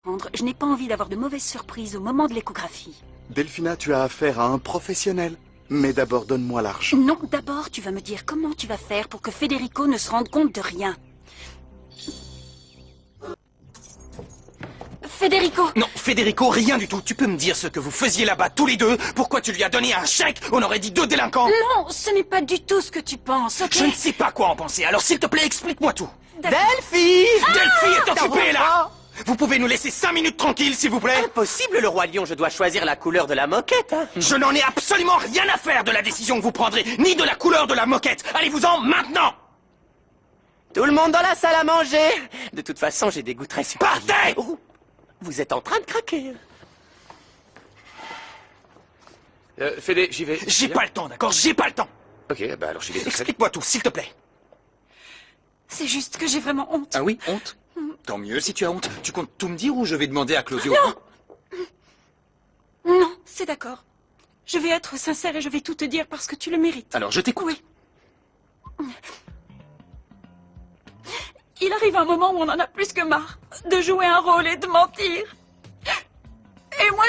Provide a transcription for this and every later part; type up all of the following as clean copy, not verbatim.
Je n'ai pas envie d'avoir de mauvaises surprises au moment de l'échographie. Delphina, tu as affaire à un professionnel. Mais d'abord, donne-moi l'argent. Non, d'abord, tu vas me dire comment tu vas faire pour que Federico ne se rende compte de rien. Federico! Non, Federico, rien du tout. Tu peux me dire ce que vous faisiez là-bas tous les deux? Pourquoi tu lui as donné un chèque? On aurait dit 2 délinquants. Non, ce n'est pas du tout ce que tu penses, ok? Je ne sais pas quoi en penser, alors s'il te plaît, explique-moi tout. Delphi! Delphi est occupée là! Vous pouvez nous laisser 5 minutes tranquilles, s'il vous plaît? Impossible, le roi lion, je dois choisir la couleur de la moquette. Hein. Je n'en ai absolument rien à faire de la décision que vous prendrez, ni de la couleur de la moquette. Allez-vous-en maintenant! Tout le monde dans la salle à manger. De toute façon, j'ai des goûts très supérieurs. Partez! Oh, vous êtes en train de craquer. Fédé, j'y vais. J'ai pas le temps, d'accord? J'ai pas le temps! Ok, bah alors j'y vais tout seul. Explique-moi tout, s'il te plaît. C'est juste que j'ai vraiment honte. Ah oui, honte? Tant mieux si tu as honte. Tu comptes tout me dire ou je vais demander à Claudio? Non, c'est d'accord. Je vais être sincère et je vais tout te dire parce que tu le mérites. Alors je t'écoute. Oui. Il arrive un moment où on en a plus que marre de jouer un rôle et de mentir. Et moi,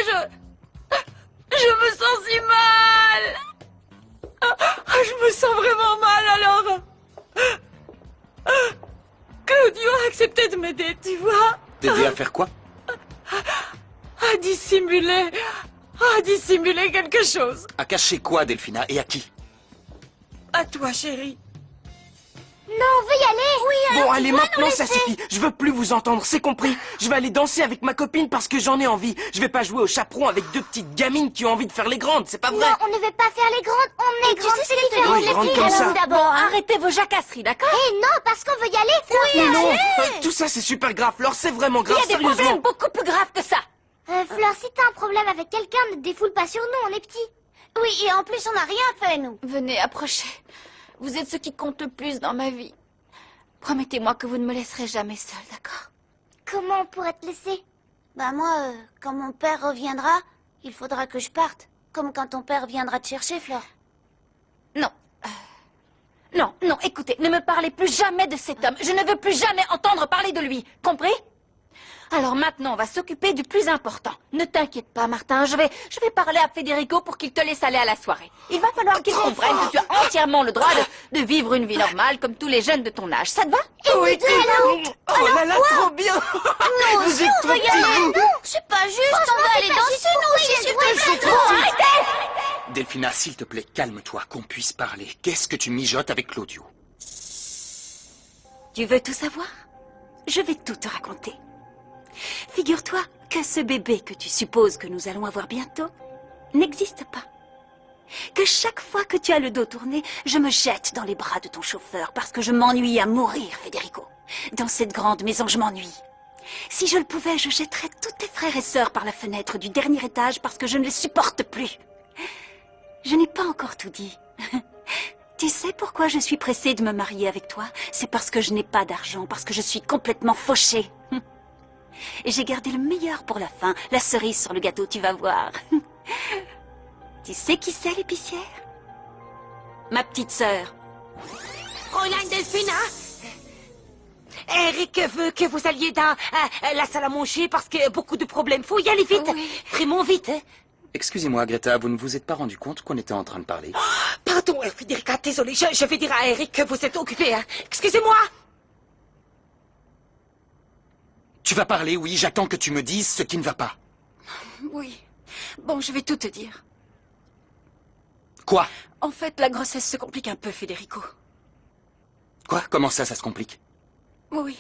je me sens si mal. Je me sens vraiment mal alors. Claudio a accepté de m'aider, tu vois. T'aider à faire quoi? À dissimuler quelque chose. À cacher quoi, Delphina, et à qui? À toi, chérie. Non, on veut y aller. Oui, Bon, allez, maintenant ça suffit. Je veux plus vous entendre, c'est compris. Je vais aller danser avec ma copine parce que j'en ai envie. Je vais pas jouer au chaperon avec 2 petites gamines qui ont envie de faire les grandes, c'est pas vrai. Non, on ne veut pas faire les grandes. On est grandes, c'est différent. Oui, grandes comme ça. D'abord, hein. Arrêtez vos jacasseries, d'accord? Eh non, parce qu'on veut y aller. Fleur. Mais non, tout ça c'est super grave. Flore, c'est vraiment grave, Il y a des problèmes sérieusement. beaucoup plus graves que ça. Fleur, si t'as un problème avec quelqu'un, ne te défoule pas sur nous, on est petits. Oui, et en plus, on n'a rien fait, nous. Venez, approchez. Vous êtes ce qui compte le plus dans ma vie. Promettez-moi que vous ne me laisserez jamais seule, d'accord? Comment on pourrait te laisser? Bah moi, quand mon père reviendra, il faudra que je parte. Comme quand ton père viendra te chercher, Fleur. Non. Non, écoutez, ne me parlez plus jamais de cet homme. Je ne veux plus jamais entendre parler de lui. Compris? Alors maintenant, on va s'occuper du plus important. Ne t'inquiète pas, Martin, je vais parler à Federico pour qu'il te laisse aller à la soirée. Il va falloir qu'il comprenne que tu as entièrement le droit de vivre une vie normale comme tous les jeunes de ton âge. Ça te va? Oui, oh là là, trop bien. Nous aussi, on veut y aller. Non, c'est pas juste, on veut aller danser, nous aussi, c'est pas Arrêtez! Delphina, s'il te plaît, calme-toi, qu'on puisse parler. Qu'est-ce que tu mijotes avec Claudio? Tu veux tout savoir? Je vais tout te raconter. Figure-toi que ce bébé que tu supposes que nous allons avoir bientôt n'existe pas. Que chaque fois que tu as le dos tourné, je me jette dans les bras de ton chauffeur parce que je m'ennuie à mourir, Federico. Dans cette grande maison, je m'ennuie. Si je le pouvais, je jetterais tous tes frères et sœurs par la fenêtre du dernier étage parce que je ne les supporte plus. Je n'ai pas encore tout dit. Tu sais pourquoi je suis pressée de me marier avec toi? C'est parce que je n'ai pas d'argent, parce que je suis complètement fauchée. Et j'ai gardé le meilleur pour la fin, la cerise sur le gâteau, tu vas voir. Tu sais qui c'est, l'épicière? Ma petite sœur. Fräulein Delphina, Eric veut que vous alliez dans la salle à manger parce qu'il y a beaucoup de problèmes. Faut y aller vite. Oui. Vraiment vite. Excusez-moi, Greta, vous ne vous êtes pas rendu compte qu'on était en train de parler? Pardon, Federica, désolé. Je vais dire à Eric que vous êtes occupé. Hein. Excusez-moi. Tu vas parler, oui, j'attends que tu me dises ce qui ne va pas. Oui. Bon, je vais tout te dire. Quoi? En fait, la grossesse se complique un peu, Federico. Quoi? Comment ça se complique? Oui.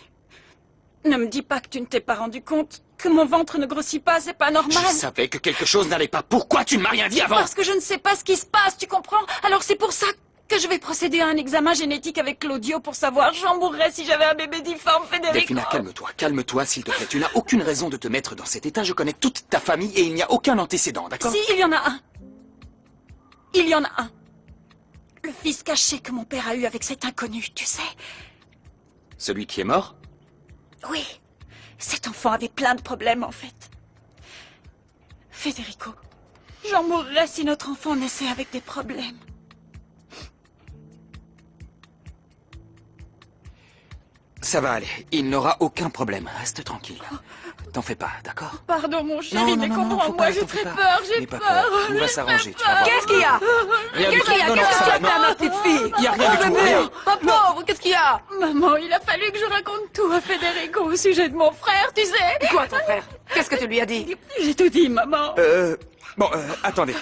Ne me dis pas que tu ne t'es pas rendu compte que mon ventre ne grossit pas, c'est pas normal. Je savais que quelque chose n'allait pas. Pourquoi tu ne m'as rien dit avant? Parce que je ne sais pas ce qui se passe, tu comprends? Alors c'est pour ça que je vais procéder à un examen génétique avec Claudio pour savoir. J'en mourrais si j'avais un bébé difforme, Federico. Delphina, calme-toi, s'il te plaît. Tu n'as aucune raison de te mettre dans cet état. Je connais toute ta famille et il n'y a aucun antécédent, d'accord? Si, il y en a un. Il y en a un. Le fils caché que mon père a eu avec cet inconnu, tu sais. Celui qui est mort? Oui. Cet enfant avait plein de problèmes, en fait. Federico, j'en mourrais si notre enfant naissait avec des problèmes. Ça va aller. Il n'aura aucun problème. Reste tranquille. T'en fais pas, d'accord? Pardon, mon chéri, mais faut comprends-moi, pas, j'ai t'en fais très pas. peur, j'ai N'aie pas peur. Tout va s'arranger, tu vas voir. Qu'est-ce qu'il y a? Rien du Qu'est-ce tout. qu'il y a? Non, non, Qu'est-ce ça que tu va, as fait à ma petite fille? Il y a rien du tout, rien. Ma pauvre, qu'est-ce qu'il y a? Maman, il a fallu que je raconte tout à Federico au sujet de mon frère, tu sais. Quoi, ton frère? Qu'est-ce que tu lui as dit? J'ai tout dit, maman. Bon, attendez.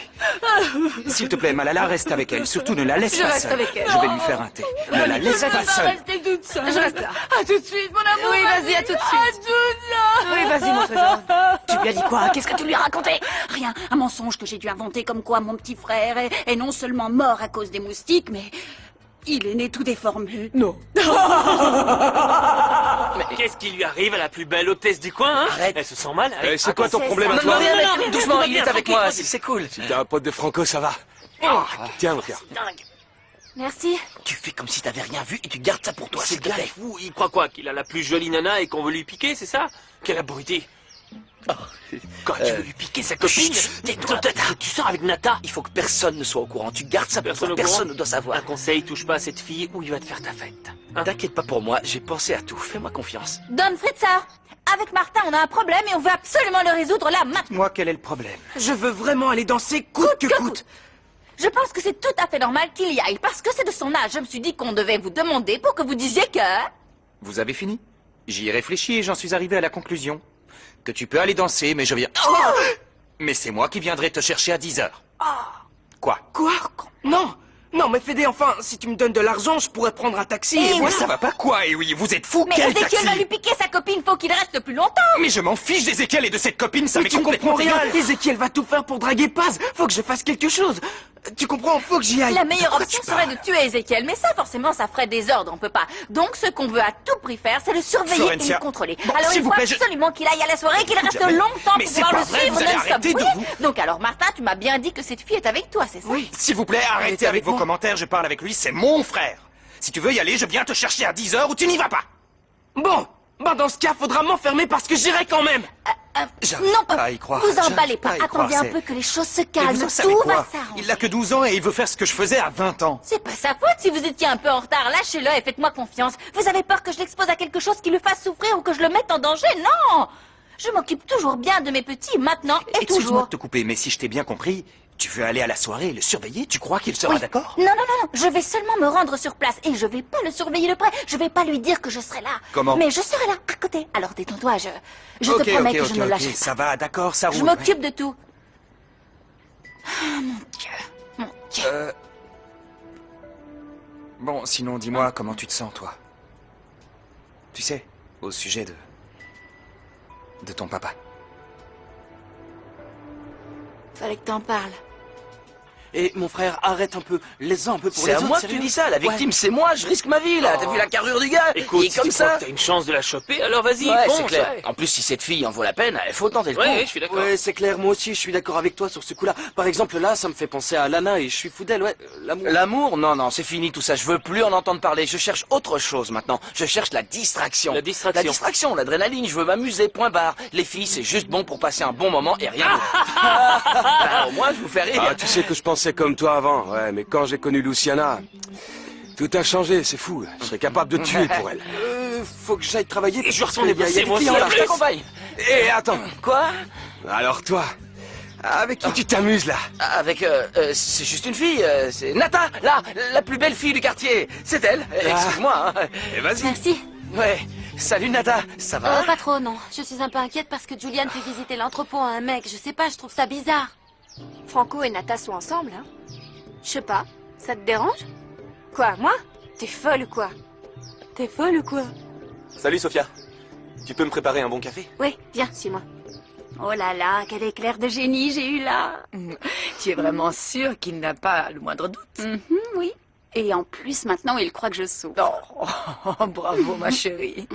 S'il te plaît, Malala, reste avec elle. Surtout, ne la laisse Je pas reste seule. avec elle. Je vais lui faire un thé. Ne la laisse Je pas vais pas seule. rester toute seule. Je reste là. À tout de suite, mon amour. Oui, vas-y, à tout de suite. À tout de suite. Oui, vas-y, mon trésor. Tu lui as dit quoi? Qu'est-ce que tu lui as raconté? Rien, un mensonge que j'ai dû inventer comme quoi mon petit frère est non seulement mort à cause des moustiques, mais il est né tout déformé. Non. Mais qu'est-ce qui lui arrive à la plus belle hôtesse du coin, hein? Arrête. Elle se sent mal. Allez, C'est quoi ton problème à Non, toi? rien, mec, rien, doucement, tout va il bien, est avec tranquille, moi, vas-y. c'est cool. Si t'es un pote de Franco, ça va. Tiens, mon cœur. Merci. Tu fais comme si t'avais rien vu et tu gardes ça pour toi, s'il C'est te gars plaît. est fou. Il croit quoi? Qu'il a la plus jolie nana et qu'on veut lui piquer, c'est ça? Quel abruti. Quand tu veux lui piquer sa copine, tais-toi, tu sors avec Nata. Il faut que personne ne soit au courant. Tu gardes ça pour Personne toi. au courant Personne ne doit savoir. Un conseil, touche pas à cette fille ou il va te faire ta fête. Hein? T'inquiète pas pour moi, j'ai pensé à tout. Fais-moi confiance. Don Fritza, avec Martin, on a un problème et on veut absolument le résoudre là, maintenant. Moi, quel est le problème? Je veux vraiment aller danser coûte que coûte. Je pense que c'est tout à fait normal qu'il y aille, parce que c'est de son âge. Je me suis dit qu'on devait vous demander pour que vous disiez que... Vous avez fini? J'y ai réfléchi et j'en suis arrivé à la conclusion que tu peux aller danser, mais je viens... Mais c'est moi qui viendrai te chercher à 10h. Quoi? Quoi? Non. Non, mais Fédé, enfin, si tu me donnes de l'argent, je pourrais prendre un taxi et Mais voilà. ça va pas quoi? Et oui, vous êtes fous? Mais Quel Ezekiel taxi? va lui piquer sa copine, faut qu'il reste plus longtemps. Mais je m'en fiche d'Ézéchiel et de cette copine, ça Mais m'est tu complètement comprends rien. égal. Ezekiel va tout faire pour draguer Paz. Faut que je fasse quelque chose. Tu comprends? Faut que j'y aille. La meilleure quoi option tu serait parles? de tuer Ezekiel, mais ça, forcément, ça ferait des ordres, on peut pas. Donc, ce qu'on veut à tout prix faire, c'est le surveiller et Florencia. le contrôler. Bon, alors, s'il il vous faut plaît, absolument qu'il aille à la soirée, qu'il reste Mais- longtemps mais pour c'est pouvoir pas le vrai, suivre vous allez non-stop. arrêter de Oui. vous- Donc, alors, Martin, tu m'as bien dit que cette fille est avec toi, c'est ça? Oui. S'il vous plaît, arrêtez avec vos commentaires, je parle avec lui, c'est mon frère. Si tu veux y aller, je viens te chercher à 10h ou tu n'y vas pas. Bon. Bah, dans ce cas, faudra m'enfermer parce que j'irai quand même. J'arrive Non, pas à y croire. vous J'arrive emballez pas. à y croire, Attendez un c'est- peu que les choses se Mais calment. vous en savez Tout quoi? va s'arranger. Il a que 12 ans et il veut faire ce que je faisais à 20 ans. C'est pas sa faute si vous étiez un peu en retard. Lâchez-le et faites-moi confiance. Vous avez peur que je l'expose à quelque chose qui le fasse souffrir ou que je le mette en danger? Non! Je m'occupe toujours bien de mes petits, maintenant et Excuse-moi toujours. de te couper, mais si je t'ai bien compris, tu veux aller à la soirée et le surveiller? Tu crois qu'il sera Oui. d'accord? Non, non, non, non. Je vais seulement me rendre sur place et je vais pas le surveiller de près. Je vais pas lui dire que je serai là. Comment? Mais je serai là, à côté. Alors détends-toi, je Ok, te promets ok, que ok, je ne ok, lâcherai pas. ça va, d'accord, ça roule. Je m'occupe de tout. Ah, mon Dieu. Mon Dieu. Bon, sinon, dis-moi comment tu te sens, toi. Tu sais, au sujet de ton papa. Fallait que t'en parles. Et mon frère, arrête un peu. Laisse-en un peu pour C'est les à autres. moi que sérieux. tu dis ça, la victime, c'est moi, je risque ma vie là. T'as vu la carrure du gars? Écoute, il est si comme tu crois ça. que t'as une chance de la choper, alors vas-y, Ouais, fonce. c'est clair. Ouais. En plus, si cette fille en vaut la peine, il faut tenter le coup. Ouais, je suis d'accord. Ouais, c'est clair, moi aussi je suis d'accord avec toi sur ce coup-là. Par exemple, là, ça me fait penser à Lana et je suis fou d'elle, ouais. L'amour. L'amour? Non, non, c'est fini tout ça. Je veux plus en entendre parler. Je cherche autre chose maintenant. Je cherche la distraction. La distraction. La distraction, l'adrénaline. Je veux m'amuser, point barre. Les filles, c'est juste bon pour passer un bon moment et rien d'autre. Bah, au moins, je vous fais rire. Ah, tu sais que je pensais comme toi avant, ouais, mais quand j'ai connu Luciana, tout a changé, c'est fou. Je serais capable de tuer pour elle. Faut que j'aille travailler. Et je parce retourne qu'il y a bosser, des moi aussi, clients, là. en Je plus. t'accompagne. Et attends, Quoi? alors toi, avec qui tu t'amuses là? Avec, c'est juste une fille, c'est Nata, là, la plus belle fille du quartier. C'est elle. Excuse-moi. Hein. Et vas-y. Merci. Ouais. Salut Nata, ça va? Pas trop, non. Je suis un peu inquiète parce que Julian fait visiter l'entrepôt à un mec. Je sais pas, je trouve ça bizarre. Franco et Nata sont ensemble, hein? Je sais pas. Ça te dérange? Quoi, moi? T'es folle ou quoi? T'es folle ou quoi? Salut Sophia. Tu peux me préparer un bon café? Oui, viens, suis-moi. Oh là là, quel éclair de génie j'ai eu là. Tu es vraiment sûr qu'il n'a pas le moindre doute? Oui. Et en plus, maintenant, il croit que je souffre. Oh, bravo, ma chérie.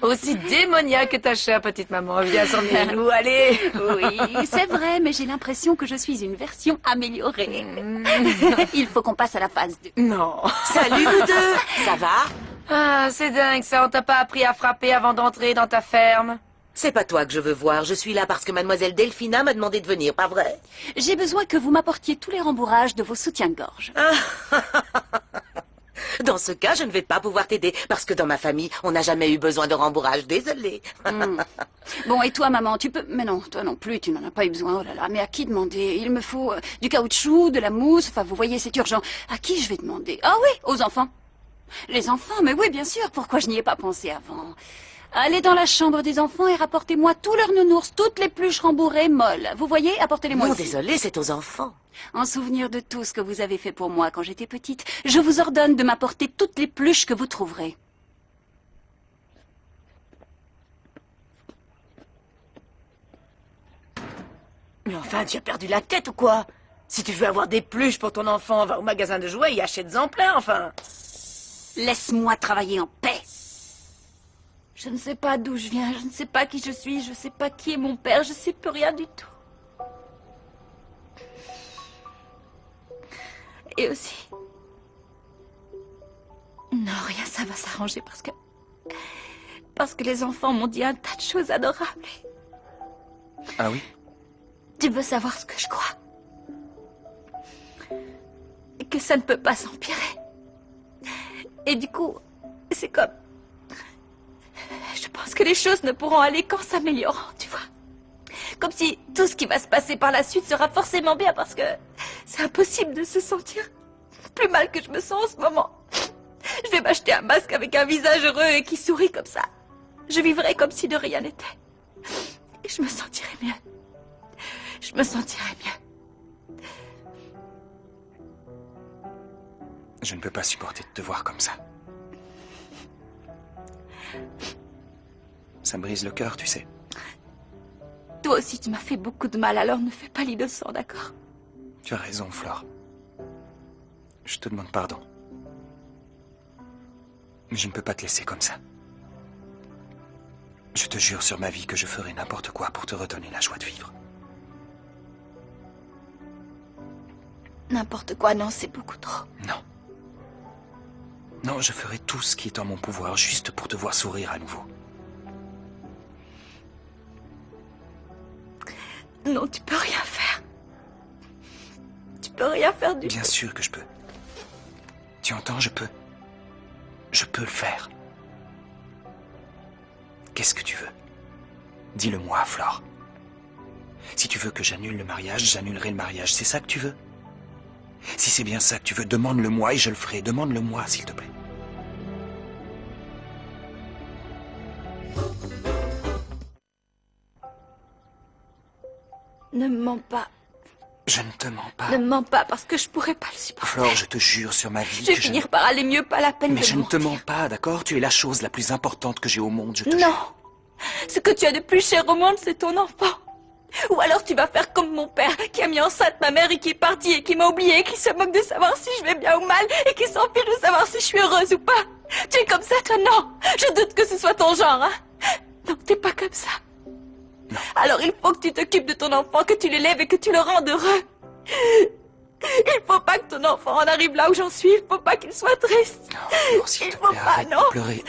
Aussi démoniaque que ta chère petite maman. Viens sur mes loups, allez. Oui, c'est vrai, mais j'ai l'impression que je suis une version améliorée. Il faut qu'on passe à la phase 2. Non. Salut vous deux. Ça va? Ah, c'est dingue ça. On t'a pas appris à frapper avant d'entrer dans ta ferme? C'est pas toi que je veux voir, je suis là parce que mademoiselle Delphina m'a demandé de venir, pas vrai? J'ai besoin que vous m'apportiez tous les rembourrages de vos soutiens-gorge. Dans ce cas, je ne vais pas pouvoir t'aider, parce que dans ma famille, on n'a jamais eu besoin de rembourrage. Désolée. Bon, et toi, maman, tu peux... Mais non, toi non plus, tu n'en as pas eu besoin. Oh là là, mais à qui demander? Il me faut du caoutchouc, de la mousse, enfin, vous voyez, c'est urgent. À qui je vais demander? Ah oui, aux enfants. Les enfants, mais oui, bien sûr, pourquoi je n'y ai pas pensé avant? Allez dans la chambre des enfants et rapportez-moi tous leurs nounours, toutes les pluches rembourrées molles. Vous voyez, apportez-les-moi Non, ici. désolée, c'est aux enfants. En souvenir de tout ce que vous avez fait pour moi quand j'étais petite, je vous ordonne de m'apporter toutes les pluches que vous trouverez. Mais enfin, tu as perdu la tête ou quoi? Si tu veux avoir des pluches pour ton enfant, va au magasin de jouets et achète-en plein, enfin. Laisse-moi travailler en paix. Je ne sais pas d'où je viens, je ne sais pas qui je suis, je ne sais pas qui est mon père, je ne sais plus rien du tout. Et aussi... Non, rien, ça va s'arranger parce que les enfants m'ont dit un tas de choses adorables. Ah oui? Tu veux savoir ce que je crois? Et que ça ne peut pas s'empirer. Et du coup, c'est comme... Je pense que les choses ne pourront aller qu'en s'améliorant, tu vois. Comme si tout ce qui va se passer par la suite sera forcément bien parce que c'est impossible de se sentir plus mal que je me sens en ce moment. Je vais m'acheter un masque avec un visage heureux et qui sourit comme ça. Je vivrai comme si de rien n'était. Et je me sentirai mieux. Je me sentirai mieux. Je ne peux pas supporter de te voir comme ça. Ça me brise le cœur, tu sais. Toi aussi, tu m'as fait beaucoup de mal, alors ne fais pas l'innocent, d'accord? Tu as raison, Flore. Je te demande pardon. Mais je ne peux pas te laisser comme ça. Je te jure sur ma vie que je ferai n'importe quoi pour te redonner la joie de vivre. N'importe quoi, non, c'est beaucoup trop. Non. Non, je ferai tout ce qui est en mon pouvoir juste pour te voir sourire à nouveau. Non, tu peux rien faire. Tu peux rien faire du tout. Bien sûr que je peux. Tu entends, je peux. Je peux le faire. Qu'est-ce que tu veux? Dis-le-moi, Flore. Si tu veux que j'annule le mariage, j'annulerai le mariage. C'est ça que tu veux? Si c'est bien ça que tu veux, demande-le-moi et je le ferai. Demande-le-moi, s'il te plaît. Ne me mens pas. Je ne te mens pas. Ne me mens pas parce que je pourrais pas le supporter. Flore, je te jure sur ma vie Je vais que finir par aller mieux, pas la peine Mais de je ne te mentir. mens pas, d'accord? Tu es la chose la plus importante que j'ai au monde, je te Non. jure. Ce que tu as de plus cher au monde, c'est ton enfant. Ou alors tu vas faire comme mon père, qui a mis enceinte ma mère et qui est parti et qui m'a oublié, et qui se moque de savoir si je vais bien ou mal, et qui s'en fiche de savoir si je suis heureuse ou pas. Tu es comme ça, toi? Non. Je doute que ce soit ton genre, hein. Non, t'es pas comme ça. Non. Alors il faut que tu t'occupes de ton enfant, que tu l'élèves et que tu le rendes heureux. Il faut pas que ton enfant en arrive là où j'en suis. Il faut pas qu'il soit triste. Non, Flore, s'il Il te faut plaît, pas, arrête non. de pleurer.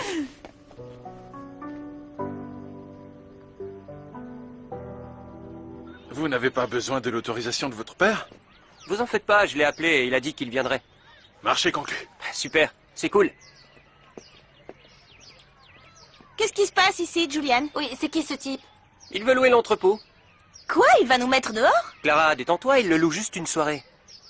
Vous n'avez pas besoin de l'autorisation de votre père? Vous en faites pas, je l'ai appelé et il a dit qu'il viendrait. Marché conclu. Super, c'est cool. Qu'est-ce qui se passe ici, Julian? Oui, c'est qui ce type? Il veut louer l'entrepôt. Quoi? Il va nous mettre dehors? Clara, détends-toi, il le loue juste une soirée.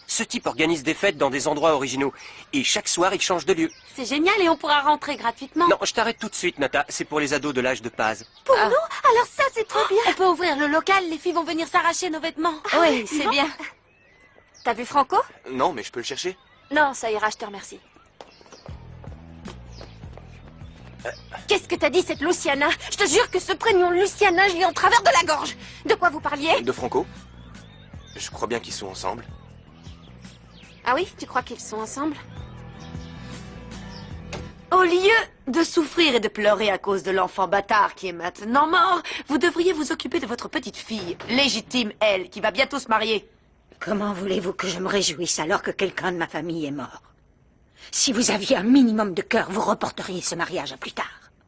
Ce type organise des fêtes dans des endroits originaux. Et chaque soir, il change de lieu. C'est génial et on pourra rentrer gratuitement. Non, je t'arrête tout de suite, Nata. C'est pour les ados de l'âge de Paz. Pour nous? Alors ça, c'est trop bien. On peut ouvrir le local, les filles vont venir s'arracher nos vêtements. Oui, c'est bien. T'as vu Franco? Non, mais je peux le chercher. Non, ça ira, je te remercie. Qu'est-ce que t'as dit, cette Luciana? Je te jure que ce prénom Luciana, je l'ai en travers de la gorge. De quoi vous parliez? De Franco? Je crois bien qu'ils sont ensemble. Ah oui, tu crois qu'ils sont ensemble? Au lieu de souffrir et de pleurer à cause de l'enfant bâtard qui est maintenant mort, vous devriez vous occuper de votre petite fille, légitime, elle, qui va bientôt se marier. Comment voulez-vous que je me réjouisse alors que quelqu'un de ma famille est mort? Si vous aviez un minimum de cœur, vous reporteriez ce mariage à plus tard.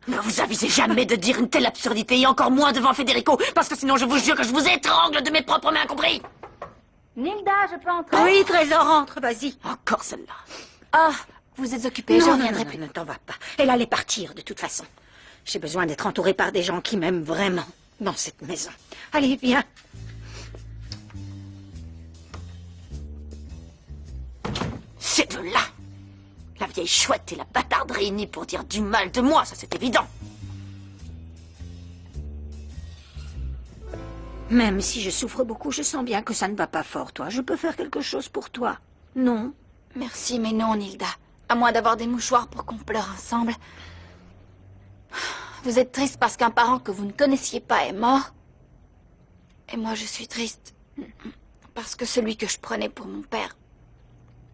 Ne vous avisez jamais de dire une telle absurdité, et encore moins devant Federico, parce que sinon je vous jure que je vous étrangle de mes propres mains, compris? Nilda, je peux entrer? Oui, Trésor, entre, vas-y. Encore celle-là. Ah, Vous êtes occupé, je Non, reviendrai non, plus. ne t'en va pas. Elle allait partir de toute façon. J'ai besoin d'être entourée par des gens qui m'aiment vraiment dans cette maison. Allez, viens. Ces deux-là. La vieille chouette et la bâtarde réunies pour dire du mal de moi, ça c'est évident. Même si je souffre beaucoup, je sens bien que ça ne va pas fort, toi. Je peux faire quelque chose pour toi. Non? Merci, mais non, Nilda. À moins d'avoir des mouchoirs pour qu'on pleure ensemble. Vous êtes triste parce qu'un parent que vous ne connaissiez pas est mort. Et moi, je suis triste parce que celui que je prenais pour mon père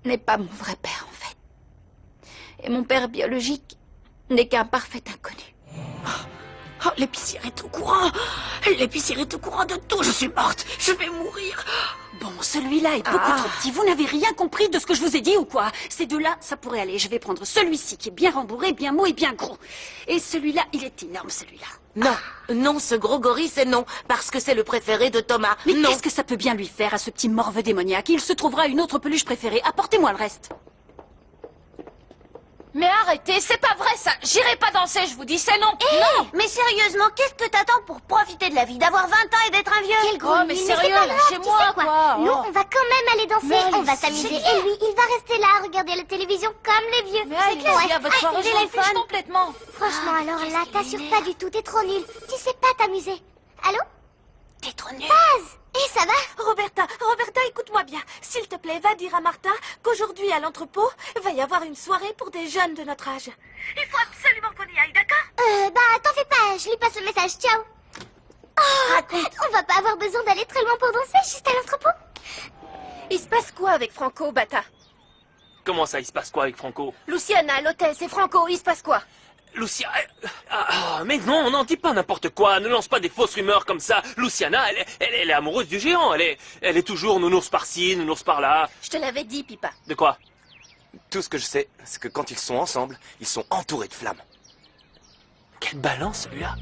n'est pas mon vrai père, en fait. Et mon père biologique n'est qu'un parfait inconnu. Oh, l'épicière est au courant. L'épicière est au courant de tout. Je suis morte. Je vais mourir. Bon, celui-là est beaucoup trop petit. Vous n'avez rien compris de ce que je vous ai dit ou quoi? Ces deux-là, ça pourrait aller. Je vais prendre celui-ci qui est bien rembourré, bien mou et bien gros. Et celui-là, il est énorme, celui-là. Non, non, ce gros gorille, c'est non, parce que c'est le préféré de Thomas. Mais non. qu'est-ce que ça peut bien lui faire à ce petit morveux démoniaque? Il se trouvera une autre peluche préférée. Apportez-moi le reste. Mais arrêtez, c'est pas vrai ça. J'irai pas danser, je vous dis, c'est non. Non. Mais sérieusement, qu'est-ce que t'attends pour profiter de la vie, d'avoir 20 ans et d'être un vieux? Quel gros mais nul, sérieux, c'est pas grave, lâchez-moi, tu sais quoi? quoi. Nous, Oh. on va quand même aller danser, Mais on va allez, s'amuser. c'est Et lui, il va rester là à regarder la télévision comme les vieux. Mais C'est allez, clair. à votre soirée, je m'en fiche téléphone. complètement. Franchement, alors là, t'assures pas du tout, t'es trop nul. Tu sais pas t'amuser. Allô? T'es trop nulle. Paz! Et ça va? Roberta, écoute-moi bien. S'il te plaît, va dire à Martin qu'aujourd'hui, à l'entrepôt, va y avoir une soirée pour des jeunes de notre âge. Il faut absolument qu'on y aille, d'accord? Bah, t'en fais pas, je lui passe le message, ciao. Oh, on va pas avoir besoin d'aller très loin pour danser, juste à l'entrepôt. Il se passe quoi avec Franco, Bata? Comment ça, il se passe quoi avec Franco? Luciana, l'hôtesse et Franco, il se passe quoi? Lucia... mais non, non, dis pas n'importe quoi, ne lance pas des fausses rumeurs comme ça. Luciana, elle est amoureuse du géant, elle est toujours nounours par-ci, nounours par-là. Je te l'avais dit, Pipa. De quoi? Tout ce que je sais, c'est que quand ils sont ensemble, ils sont entourés de flammes. Quelle balance, celui-là.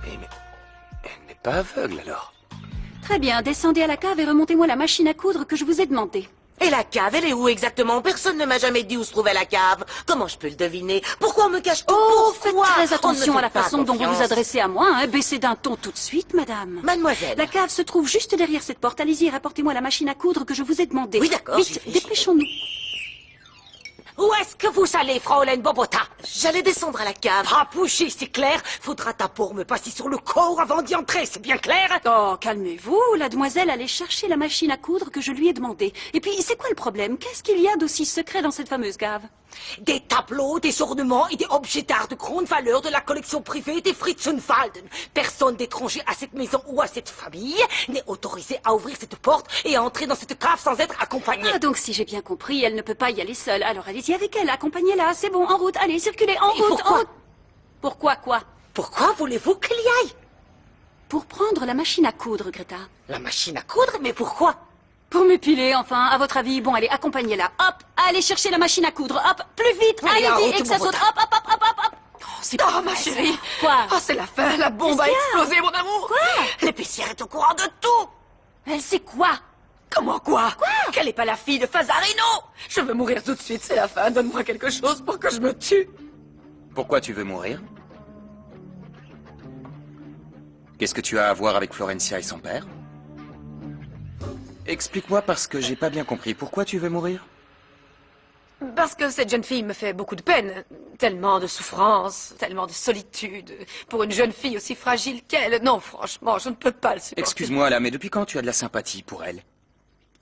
Mais elle n'est pas aveugle, alors. Très bien, descendez à la cave et remontez-moi la machine à coudre que je vous ai demandé. Et la cave, elle est où exactement? Personne ne m'a jamais dit où se trouvait la cave. Comment je peux le deviner? Pourquoi on me cache tout? Oh, faites Pourquoi? très On ne attention me à la fait pas façon dont vous vous confiance. adressez à moi, hein. Baissez d'un ton tout de suite, madame. Mademoiselle. La cave se trouve juste derrière cette porte. Allez-y, rapportez-moi la machine à coudre que je vous ai demandé. Oui, d'accord, Vite, j'y vais. dépêchons-nous. Où est-ce que vous allez, Fraulein Bobota? J'allais descendre à la cave. Rapouchez, c'est clair. Faudra ta peau me passer sur le corps avant d'y entrer, c'est bien clair? Oh, calmez-vous. La demoiselle allait chercher la machine à coudre que je lui ai demandé. Et puis, c'est quoi le problème? Qu'est-ce qu'il y a d'aussi secret dans cette fameuse cave? Des tableaux, des ornements et des objets d'art de grande valeur de la collection privée des Fritzenwalden. Personne d'étranger à cette maison ou à cette famille n'est autorisé à ouvrir cette porte et à entrer dans cette cave sans être accompagné. Ah, donc si j'ai bien compris, elle ne peut pas y aller seule. Alors allez-y avec elle, accompagnez-la. C'est bon, en route. Allez, circulez, en Et route, pourquoi en route. Pourquoi quoi? Pourquoi voulez-vous qu'il y aille? Pour prendre la machine à coudre, Greta. La machine à coudre? Mais pourquoi? Pour m'épiler, enfin, à votre avis. Bon, allez, accompagnez-la. Hop, allez chercher la machine à coudre. Hop, plus vite, Allez, en allez-y, route, et que ça mon saute. botard. Hop, hop, hop, hop, hop, hop. Oh, c'est Oh, pas ma vrai, ça. chérie. Quoi? Oh, c'est la fin, la bombe a Qu'est-ce qu'il y a? explosé, mon amour. Quoi? L'épicière est au courant de tout. Elle sait quoi? Comment quoi? Qu'elle n'est pas la fille de Fazarino? Je veux mourir tout de suite, c'est la fin. Donne-moi quelque chose pour que je me tue. Pourquoi tu veux mourir? Qu'est-ce que tu as à voir avec Florencia et son père? Explique-moi parce que j'ai pas bien compris. Pourquoi tu veux mourir? Parce que cette jeune fille me fait beaucoup de peine. Tellement de souffrance, tellement de solitude. Pour une jeune fille aussi fragile qu'elle. Non, franchement, je ne peux pas le supporter. Excuse-moi là, mais depuis quand tu as de la sympathie pour elle?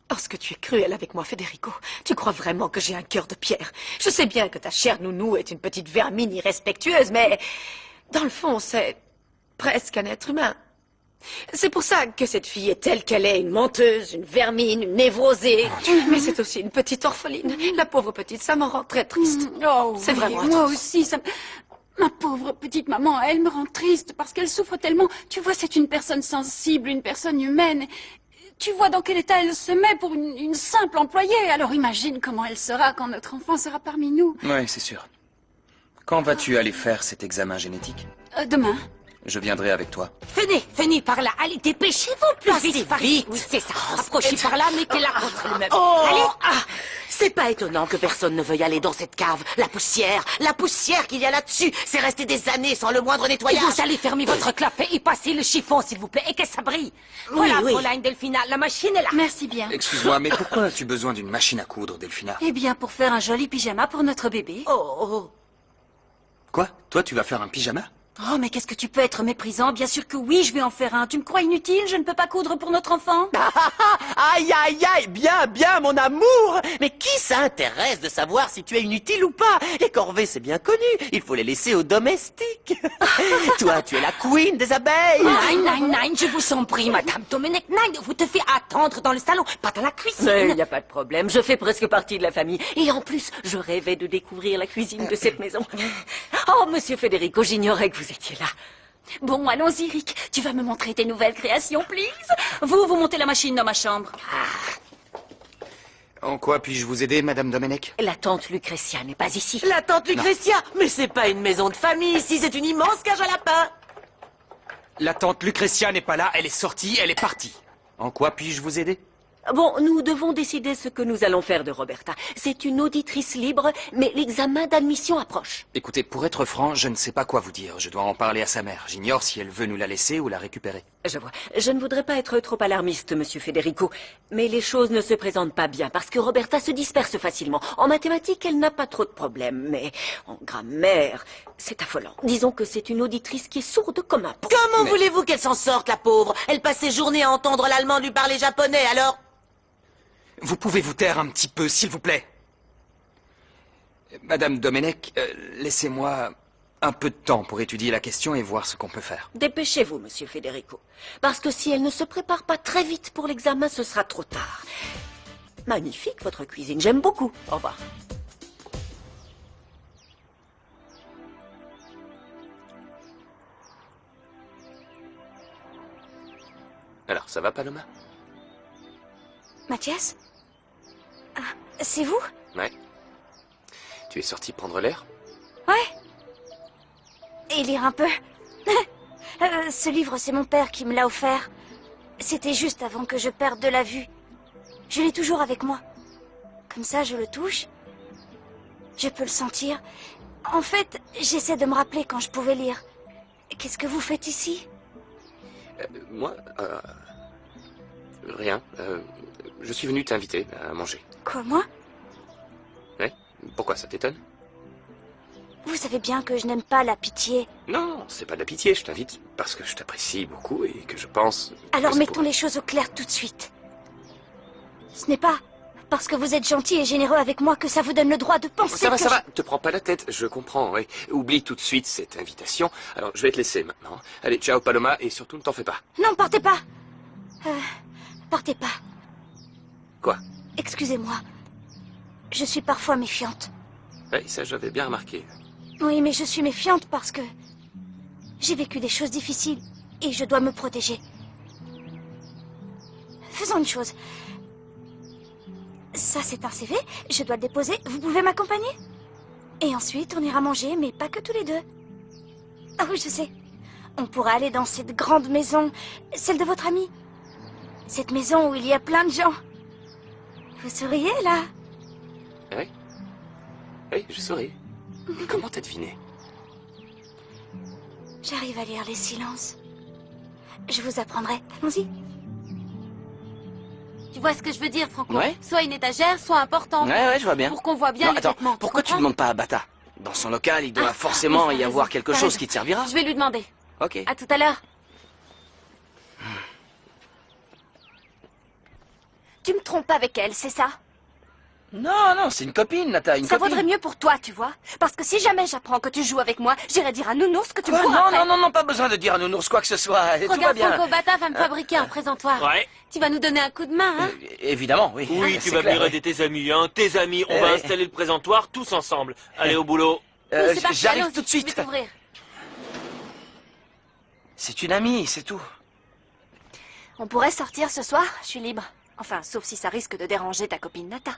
Parce que tu es cruel avec moi, Federico. Tu crois vraiment que j'ai un cœur de pierre. Je sais bien que ta chère nounou est une petite vermine irrespectueuse, mais dans le fond, c'est presque un être humain. C'est pour ça que cette fille est telle qu'elle est, une menteuse, une vermine, une névrosée. Mais c'est aussi une petite orpheline. La pauvre petite, ça me rend très triste. Oh, C'est oui, vraiment moi atroce. aussi, ça me... Ma pauvre petite maman, elle me rend triste parce qu'elle souffre tellement. Tu vois, c'est une personne sensible, une personne humaine. Tu vois dans quel état elle se met pour une simple employée. Alors imagine comment elle sera quand notre enfant sera parmi nous. Oui, c'est sûr. Quand vas-tu aller faire cet examen génétique? Demain. Je viendrai avec toi. Venez par là. Allez, dépêchez-vous plus vite. Vite. Oui, c'est ça. Approchez par là, mettez-la contre le meuble. Oh, Allez. C'est pas étonnant que personne ne veuille aller dans cette cave. La poussière qu'il y a là-dessus, c'est resté des années sans le moindre Et nettoyage. vous allez fermer votre clapet et passer le chiffon, s'il vous plaît, et que ça brille. Oui, Voilà, oui. Fräulein Delphina, la machine est là. Merci bien. Excuse-moi, mais pourquoi as-tu besoin d'une machine à coudre, Delphina? Eh bien, pour faire un joli pyjama pour notre bébé. Oh. Quoi? Toi, tu vas faire un pyjama? Oh, mais qu'est-ce que tu peux être méprisant? Bien sûr que oui, je vais en faire un. Tu me crois inutile? Je ne peux pas coudre pour notre enfant? Aïe, aïe, aïe, bien, mon amour. Mais qui s'intéresse de savoir si tu es inutile ou pas? Les corvées, c'est bien connu. Il faut les laisser aux domestiques. Toi, tu es la queen des abeilles. Nein, je vous en prie, Madame Domenech. Nein, vous te faites attendre dans le salon, pas dans la cuisine. Mais il n'y a pas de problème, je fais presque partie de la famille. Et en plus, je rêvais de découvrir la cuisine de cette maison. Oh, monsieur Federico, j'ignorais que vous étiez là. Bon, allons-y, Rick. Tu vas me montrer tes nouvelles créations, please. Vous montez la machine dans ma chambre. En quoi puis-je vous aider, Madame Domenech? La tante Lucretia n'est pas ici. La tante Lucretia? Mais c'est pas une maison de famille ici, c'est une immense cage à lapins. La tante Lucretia n'est pas là, elle est sortie, elle est partie. En quoi puis-je vous aider? Bon, nous devons décider ce que nous allons faire de Roberta. C'est une auditrice libre, mais l'examen d'admission approche. Écoutez, pour être franc, je ne sais pas quoi vous dire. Je dois en parler à sa mère. J'ignore si elle veut nous la laisser ou la récupérer. Je vois. Je ne voudrais pas être trop alarmiste, monsieur Federico, mais les choses ne se présentent pas bien parce que Roberta se disperse facilement. En mathématiques, elle n'a pas trop de problèmes, mais en grammaire, c'est affolant. Disons que c'est une auditrice qui est sourde comme un pot. Comment voulez-vous qu'elle s'en sorte, la pauvre? Elle passe ses journées à entendre l'allemand lui parler japonais, alors... Vous pouvez vous taire un petit peu, s'il vous plaît? Madame Domenech, laissez-moi un peu de temps pour étudier la question et voir ce qu'on peut faire. Dépêchez-vous, monsieur Federico, parce que si elle ne se prépare pas très vite pour l'examen, ce sera trop tard. Magnifique, votre cuisine, j'aime beaucoup. Au revoir. Alors, ça va, Paloma? Mathias? Ah, c'est vous? Ouais. Tu es sorti prendre l'air? Ouais. Et lire un peu. Ce livre, c'est mon père qui me l'a offert. C'était juste avant que je perde de la vue. Je l'ai toujours avec moi. Comme ça, je le touche. Je peux le sentir. En fait, j'essaie de me rappeler quand je pouvais lire. Qu'est-ce que vous faites ici? Moi, rien. Je suis venu t'inviter à manger. Quoi, moi? Ouais? Pourquoi, ça t'étonne? Vous savez bien que je n'aime pas la pitié. Non, c'est pas de la pitié, je t'invite parce que je t'apprécie beaucoup et que je pense... Alors que ça mettons pourrait- les choses au clair tout de suite. Ce n'est pas parce que vous êtes gentil et généreux avec moi que ça vous donne le droit de penser Ça va, que ça va, te prends pas la tête, je comprends, oui. Oublie tout de suite cette invitation. Alors, je vais te laisser maintenant. Allez, ciao Paloma, et surtout ne t'en fais pas. Non, partez pas. Partez pas. Quoi? Excusez-moi. Je suis parfois méfiante. Oui, ça j'avais bien remarqué. Oui, mais je suis méfiante parce que j'ai vécu des choses difficiles et je dois me protéger. Faisons une chose. Ça, c'est un CV. Je dois le déposer. Vous pouvez m'accompagner? Et ensuite, on ira manger, mais pas que tous les deux. Ah oui, je sais. On pourra aller dans cette grande maison, celle de votre ami. Cette maison où il y a plein de gens. Vous souriez, là? Oui? Oui, je souris. Comment t'as deviné? J'arrive à lire les silences. Je vous apprendrai. Allons-y. Tu vois ce que je veux dire, Franco? Ouais. Soit une étagère, soit important. Ouais, je vois bien. Pour qu'on voit bien Non, les attends, vêtements. pourquoi tu comprends? demandes pas à Bata? Dans son local, il doit forcément oui, y t'as avoir raison, quelque t'as chose raison. qui te servira. Je vais lui demander. Ok. À tout à l'heure. Tu me trompes avec elle, c'est ça? Non, c'est une copine, Nata, une Ça copine. vaudrait mieux pour toi, tu vois. Parce que si jamais j'apprends que tu joues avec moi, j'irai dire à Nounours que tu me Quoi? cours après. Non, pas besoin de dire à Nounours quoi que ce soit. Tout va Regarde, bien. Franco Bata va me fabriquer un présentoir. Ouais. Tu vas nous donner un coup de main, hein? Évidemment, oui. Oui, C'est tu vas clair, venir aider tes amis, hein. Tes amis, on va installer le présentoir tous ensemble. Allez, au boulot. Oui, c'est parti, J'arrive allons-y, tout de je vais suite. t'ouvrir. C'est une amie, c'est tout. On pourrait sortir ce soir? Je suis libre. Enfin, sauf si ça risque de déranger ta copine Nata.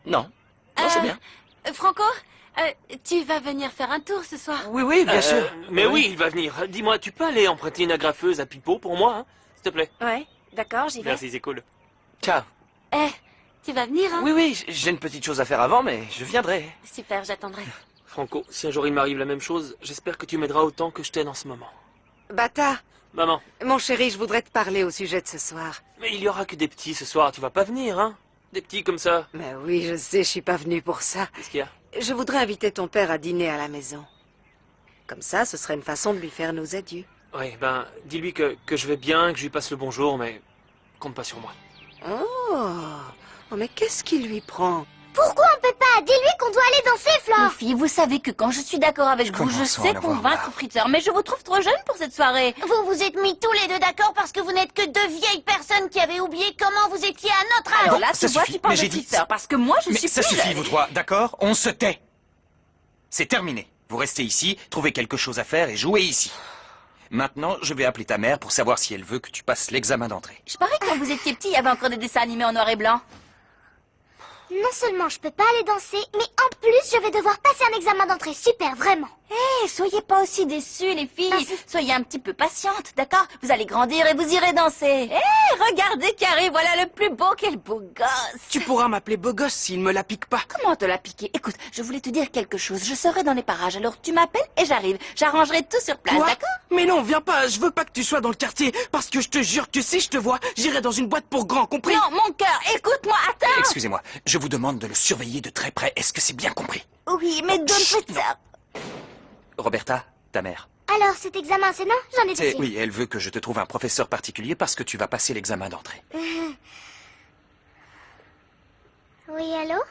Non. Non, c'est bien. Franco, tu vas venir faire un tour ce soir? Oui, oui, bien sûr. Mais oui, il va venir. Dis-moi, tu peux aller emprunter une agrafeuse à Pipo pour moi, hein, s'il te plaît? Ouais, d'accord, j'y vais. Merci, c'est cool. Ciao. Tu vas venir, hein? Oui, oui, j'ai une petite chose à faire avant, mais je viendrai. Super, j'attendrai. Franco, si un jour il m'arrive la même chose, j'espère que tu m'aideras autant que je t'aide en ce moment. Bata, Maman. mon chéri, je voudrais te parler au sujet de ce soir. Mais il y aura que des petits ce soir, tu vas pas venir, hein? Des petits comme ça. Mais oui, je sais, je suis pas venue pour ça. Qu'est-ce qu'il y a? Je voudrais inviter ton père à dîner à la maison. Comme ça, ce serait une façon de lui faire nos adieux. Oui, ben, dis-lui que je vais bien, que je lui passe le bonjour, mais compte pas sur moi. Oh, mais qu'est-ce qui lui prend? Pourquoi on peut pas? Dis-lui qu'on doit aller danser, Les Flore. filles, vous savez que quand je suis d'accord avec vous, je Commençons à sais en avoir convaincre marre. Fritzer, mais je vous trouve trop jeune pour cette soirée. Vous vous êtes mis tous les deux d'accord parce que vous n'êtes que deux vieilles personnes qui avaient oublié comment vous étiez à notre âge. Alors Bon, là, ça tu vois, suffit. tu parles Mais de j'ai dit- Fritzer, parce que moi, je Mais suis ça plus suffit, jeune. vous trois, d'accord? On se tait. C'est terminé. Vous restez ici, trouvez quelque chose à faire et jouez ici. Maintenant, je vais appeler ta mère pour savoir si elle veut que tu passes l'examen d'entrée. Je parie que quand vous étiez petit, il y avait encore des dessins animés en noir et blanc. Non seulement je peux pas aller danser, mais en plus je vais devoir passer un examen d'entrée. Super, vraiment. Hé, soyez pas aussi déçus, les filles. Merci. Soyez un petit peu patientes, d'accord? Vous allez grandir et vous irez danser. Hé, regardez Carré, voilà le plus beau, quel beau gosse. Tu pourras m'appeler beau gosse s'il me la pique pas. Comment te l'a piqué? Écoute, je voulais te dire quelque chose. Je serai dans les parages, alors tu m'appelles et j'arrive. J'arrangerai tout sur place, Quoi? d'accord? Mais non, viens pas, je veux pas que tu sois dans le quartier, parce que je te jure que si je te vois, j'irai dans une boîte pour grands, compris? Non, mon cœur, écoute-moi, attends. Excusez-moi, je vous demande de le surveiller de très près. Est-ce que c'est bien compris? Oui, mais donne Fritzer. Roberta, ta mère. Alors cet examen, c'est non? J'en ai passé. Oui, elle veut que je te trouve un professeur particulier parce que tu vas passer l'examen d'entrée. Oui, allô?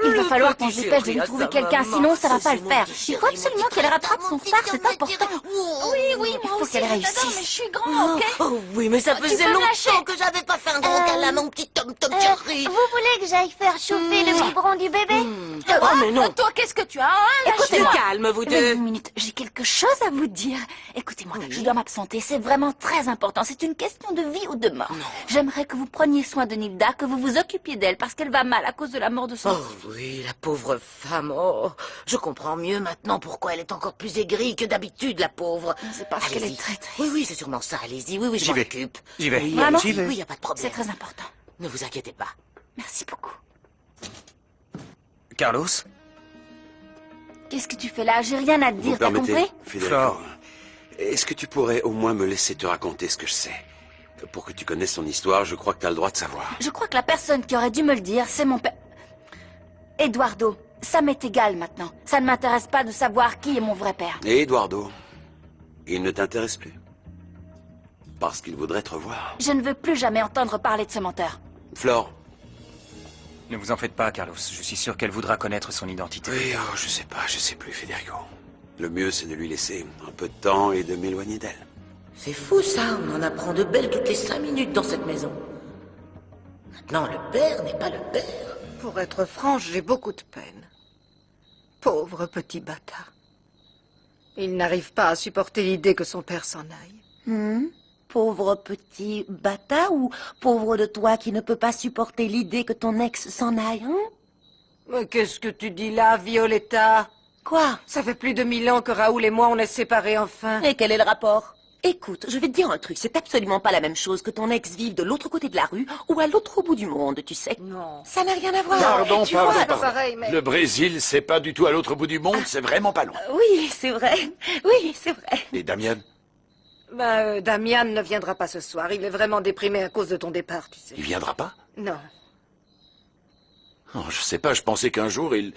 Il va falloir qu'on petit se dépêche de lui chéri, trouver ça quelqu'un, va, sinon ça va c'est pas le mon faire. petit Il faut chéri, absolument mon qu'elle petit rattrape son phare, c'est important. Oui, oui, Il moi faut aussi, qu'elle j'adore, réussisse. mais je suis grand, ok? Oh oui, mais ça Tu faisait peux me longtemps lâcher que j'avais pas fait un gros câlin, mon petit Tom chéri. Vous voulez que j'aille faire chauffer le biberon du bébé? Oh, mais non. Toi, qu'est-ce que tu as, hein? Écoutez-moi. Calme, vous Mais deux. une minute, j'ai quelque chose à vous dire. Écoutez-moi, je dois m'absenter, c'est vraiment très important. C'est une question de vie ou de mort. J'aimerais que vous preniez soin de Nilda, que vous vous occupiez d'elle, parce qu'elle va mal à cause de la mort de son Oh oui, la pauvre femme. Oh, je comprends mieux maintenant pourquoi elle est encore plus aigrie que d'habitude, la pauvre. C'est parce qu'elle Allez-y. est très triste. Oui, oui, c'est sûrement ça. Allez-y. Oui, oui, je J'y m'en vais. occupe. J'y vais. Oui, Vraiment? allez-y. Oui, y a pas de problème. C'est très important. Ne vous inquiétez pas. Merci beaucoup. Carlos? Qu'est-ce que tu fais là? J'ai rien à te Vous dire, t'as permettez, compris? Federico, Flore. est-ce que tu pourrais au moins me laisser te raconter ce que je sais? Pour que tu connaisses son histoire, je crois que tu as le droit de savoir. Je crois que la personne qui aurait dû me le dire, c'est mon père. Eduardo, ça m'est égal maintenant. Ça ne m'intéresse pas de savoir qui est mon vrai père. Et Eduardo, il ne t'intéresse plus? Parce qu'il voudrait te revoir. Je ne veux plus jamais entendre parler de ce menteur. Flore. Ne vous en faites pas, Carlos. Je suis sûr qu'elle voudra connaître son identité. Oui, oh, je sais pas, je sais plus, Federico. Le mieux, c'est de lui laisser un peu de temps et de m'éloigner d'elle. C'est fou, ça. On en apprend de belles toutes les 5 minutes dans cette maison. Maintenant, le père n'est pas le père. Pour être franche, j'ai beaucoup de peine. Pauvre petit bâtard. Il n'arrive pas à supporter l'idée que son père s'en aille. Pauvre petit bâtard ou pauvre de toi qui ne peut pas supporter l'idée que ton ex s'en aille, hein? Mais qu'est-ce que tu dis là, Violetta? Quoi? Ça fait plus de 1000 ans que Raoul et moi on est séparés enfin. Et quel est le rapport? Écoute, je vais te dire un truc, c'est absolument pas la même chose que ton ex vive de l'autre côté de la rue ou à l'autre bout du monde, tu sais. Non. Ça n'a rien à voir. Pardon, Tu pardon, vois, pardon. pareil, mais- Le Brésil, c'est pas du tout à l'autre bout du monde, c'est vraiment pas loin. Oui, c'est vrai. Oui, c'est vrai. Et Damien? Damian ne viendra pas ce soir. Il est vraiment déprimé à cause de ton départ, tu sais. Il viendra pas? Non. Oh, je sais pas, je pensais qu'un jour il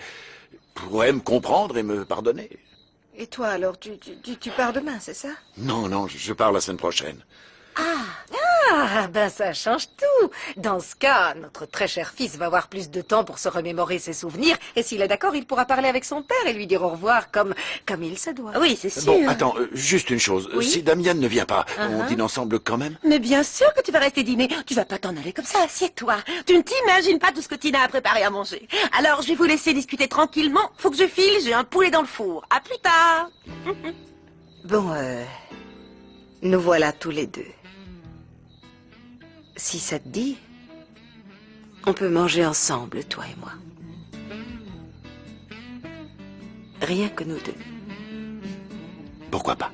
pourrait me comprendre et me pardonner. Et toi alors, tu pars demain, c'est ça? Non, non, je pars la semaine prochaine. Ah, ben ça change tout. Dans ce cas, notre très cher fils va avoir plus de temps pour se remémorer ses souvenirs. Et s'il est d'accord, il pourra parler avec son père et lui dire au revoir comme il se doit. Oui, c'est sûr. Bon, attends, juste une chose. Oui? Si Damien ne vient pas, on dîne ensemble quand même? Mais bien sûr que tu vas rester dîner. Tu vas pas t'en aller comme ça, assieds-toi. Tu ne t'imagines pas tout ce que Tina a préparé à manger. Alors, je vais vous laisser discuter tranquillement. Faut que je file, j'ai un poulet dans le four. À plus tard. Bon, nous voilà tous les deux. Si ça te dit, on peut manger ensemble, toi et moi. Rien que nous deux. Pourquoi pas?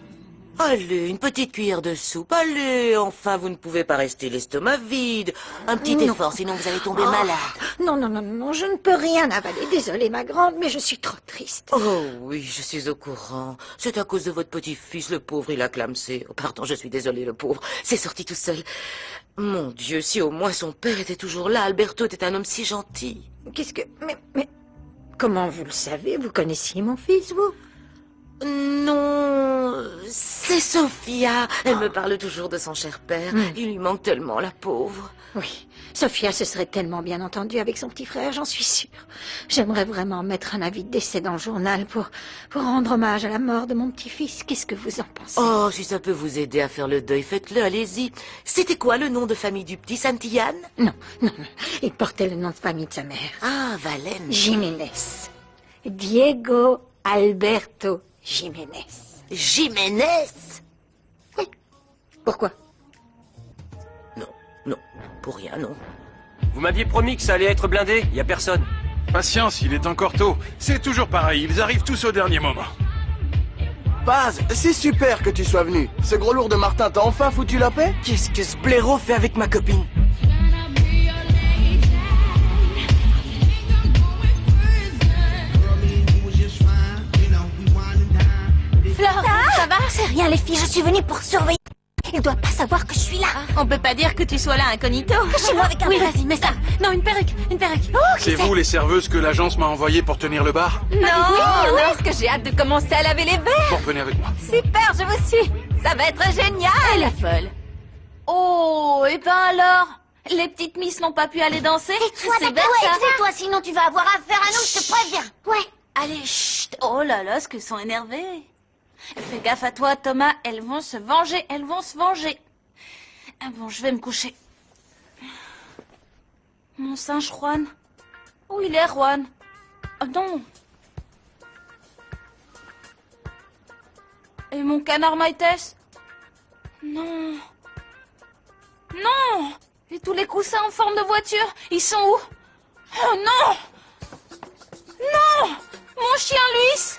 Allez, une petite cuillère de soupe. Allez, enfin, vous ne pouvez pas rester l'estomac vide. Un petit Non. effort, sinon vous allez tomber malade. Non, non, non, non, je ne peux rien avaler. Désolée, ma grande, mais je suis trop triste. Oh oui, je suis au courant. C'est à cause de votre petit-fils, le pauvre, il a clamsé. Oh, pardon, je suis désolée, le pauvre. C'est sorti tout seul. Mon Dieu, si au moins son père était toujours là. Alberto était un homme si gentil. Qu'est-ce que... Mais... Comment vous le savez? Vous connaissiez mon fils, vous? Non, c'est Sophia. Elle me parle toujours de son cher père. Il lui manque tellement, la pauvre. Oui, Sophia se serait tellement bien entendue avec son petit frère, j'en suis sûre. J'aimerais vraiment mettre un avis de décès dans le journal pour rendre hommage à la mort de mon petit-fils. Qu'est-ce que vous en pensez? Oh, si ça peut vous aider à faire le deuil, faites-le, allez-y. C'était quoi le nom de famille du petit, Santillane? Non, non, il portait le nom de famille de sa mère. Ah, Valène. Jiménez. Diego Alberto Jiménez. Jiménez? Oui. Pourquoi? Non, pour rien, non. Vous m'aviez promis que ça allait être blindé, y a personne. Patience, il est encore tôt. C'est toujours pareil, ils arrivent tous au dernier moment. Paz, c'est super que tu sois venu. Ce gros lourd de Martin t'a enfin foutu la paix? Qu'est-ce que ce blaireau fait avec ma copine? Flore, ça va? C'est rien, les filles, je suis venue pour surveiller. Il doit pas savoir que je suis là. On peut pas dire que tu sois là incognito. Cachez-moi avec un Oui, perruque. vas-y, mets ça. Non, une perruque, une perruque. Oh, C'est vous les serveuses que l'agence m'a envoyées pour tenir le bar? Non, non, est-ce que j'ai hâte de commencer à laver les verres? Bon, venez avec moi. Super, je vous suis. Ça va être génial. Elle est folle. Oh, et ben alors, les petites miss n'ont pas pu aller danser. Tais-toi, C'est bête, d'accord, ça. tais-toi, sinon tu vas avoir affaire à nous, je te préviens. Ouais. Allez, chut. Oh là là, ce qu'elles sont énervées. Fais gaffe à toi, Thomas. Elles vont se venger, elles vont se venger. Ah bon, je vais me coucher. Mon singe Juan. Où il est, Juan? Oh non. Et mon canard Maïtès? Non. Non. Et tous les coussins en forme de voiture, ils sont où? Oh non. Non. Mon chien Luis.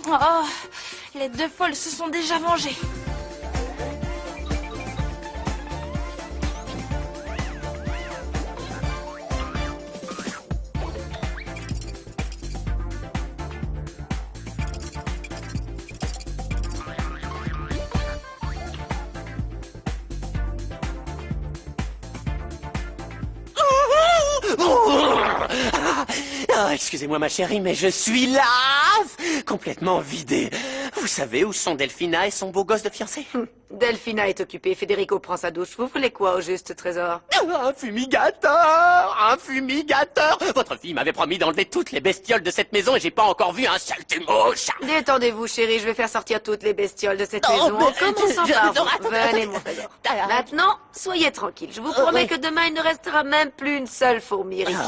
Oh, les deux folles se sont déjà vengées. Ah, excusez-moi ma chérie, mais je suis lave, complètement vidé. Vous savez où sont Delphina et son beau gosse de fiancé? Delphina est occupée, Federico prend sa douche. Vous voulez quoi au juste, trésor? Un fumigateur! Un fumigateur! Votre fille m'avait promis d'enlever toutes les bestioles de cette maison et j'ai pas encore vu un seul mouche. Détendez-vous, chérie, je vais faire sortir toutes les bestioles de cette Oh, maison. mais- En commençant par vous. Attends, Venez, attends. mon trésor. Maintenant, soyez tranquille. Je vous promets oui. que demain, il ne restera même plus une seule fourmi, Ricky.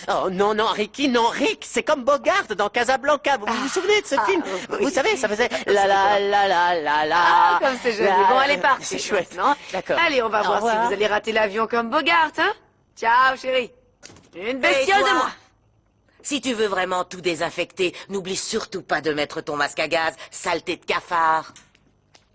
Oh non, non, Ricky, non, Rick, c'est comme Bogart dans Casablanca. Vous vous souvenez de ce film? oui. Vous savez, ça faisait la la la la la la. Comme c'est joli. La- Bon, allez, partez. C'est chouette. maintenant. D'accord. Allez, on va Au voir si revoir. vous allez rater l'avion comme Bogart, hein? Ciao, chérie. Une bestiole de moi. Si tu veux vraiment tout désinfecter, n'oublie surtout pas de mettre ton masque à gaz, saleté de cafard.